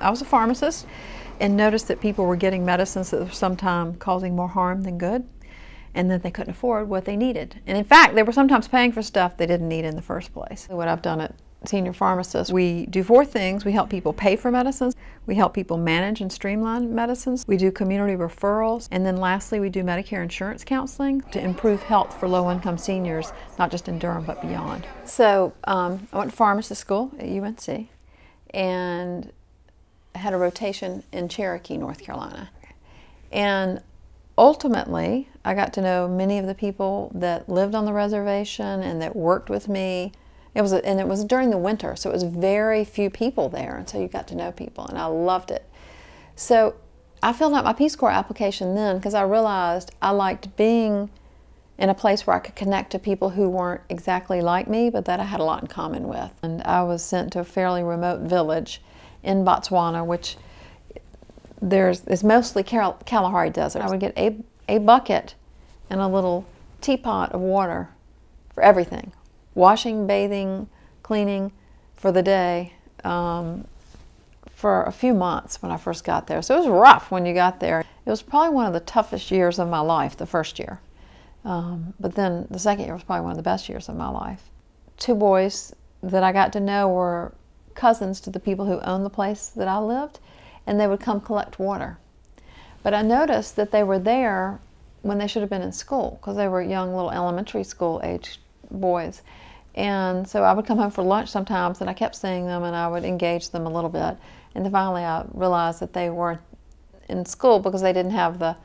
I was a pharmacist and noticed that people were getting medicines that were sometimes causing more harm than good, and that they couldn't afford what they needed. And in fact, they were sometimes paying for stuff they didn't need in the first place. What I've done at Senior Pharmacist, we do 4 things. We help people pay for medicines, we help people manage and streamline medicines, we do community referrals, and then lastly we do Medicare insurance counseling to improve health for low-income seniors, not just in Durham but beyond. So I went to pharmacist school at UNC and had a rotation in Cherokee, North Carolina. And ultimately, I got to know many of the people that lived on the reservation and that worked with me. It was during the winter, so it was very few people there, and so you got to know people, and I loved it. So I filled out my Peace Corps application then because I realized I liked being in a place where I could connect to people who weren't exactly like me, but that I had a lot in common with. And I was sent to a fairly remote village in Botswana, which is mostly Kalahari Desert. I would get a bucket and a little teapot of water for everything. Washing, bathing, cleaning for the day for a few months when I first got there. So it was rough when you got there. It was probably one of the toughest years of my life, the first year. But then the second year was probably one of the best years of my life. 2 boys that I got to know were cousins to the people who owned the place that I lived, and they would come collect water. But I noticed that they were there when they should have been in school because they were young little elementary school age boys. And so I would come home for lunch sometimes and I kept seeing them and I would engage them a little bit. And then finally I realized that they weren't in school because they didn't have the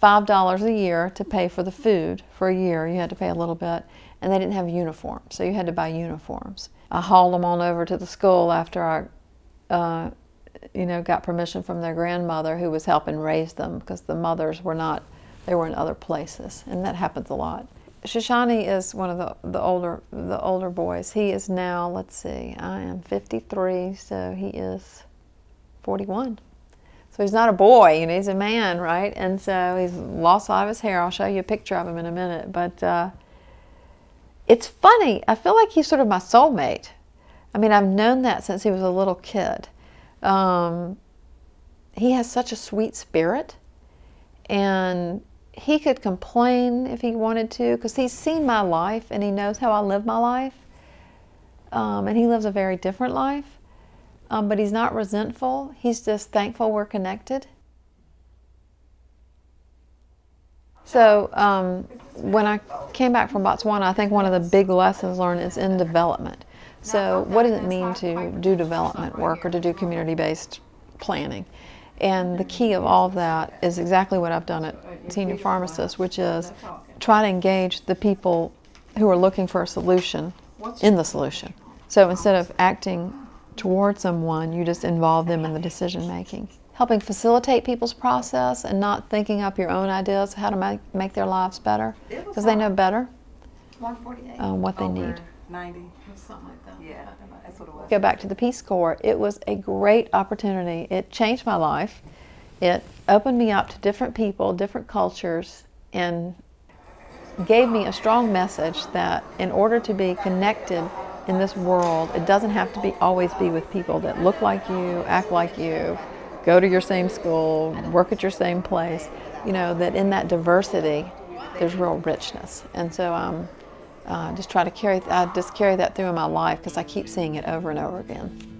$5 a year to pay for the food for a year. You had to pay a little bit. And they didn't have uniforms, so you had to buy uniforms. I hauled them on over to the school after I got permission from their grandmother who was helping raise them because the mothers were not, they were in other places, and that happens a lot. Shoshani is one of the older boys. He is now, let's see, I am 53, so he is 41. So he's not a boy, he's a man, right? And so he's lost a lot of his hair. I'll show you a picture of him in a minute. But it's funny. I feel like he's sort of my soulmate. I mean, I've known that since he was a little kid. He has such a sweet spirit, and he could complain if he wanted to because he's seen my life and he knows how I live my life. And he lives a very different life. But he's not resentful. He's just thankful we're connected. So when I came back from Botswana, I think one of the big lessons learned is in development. So what does it mean to do development work or to do community-based planning? And the key of all of that is exactly what I've done at Senior Pharmacist, which is try to engage the people who are looking for a solution in the solution. So instead of acting toward someone, you just involve them in the decision making. Helping facilitate people's process and not thinking up your own ideas how to make their lives better, because they know better what they need. 90, something like that. Yeah, that's what it was. Go back to the Peace Corps. It was a great opportunity. It changed my life. It opened me up to different people, different cultures, and gave me a strong message that in order to be connected in this world, it doesn't have to always be with people that look like you, act like you, go to your same school, work at your same place. That in that diversity, there's real richness. And so I just carry that through in my life because I keep seeing it over and over again.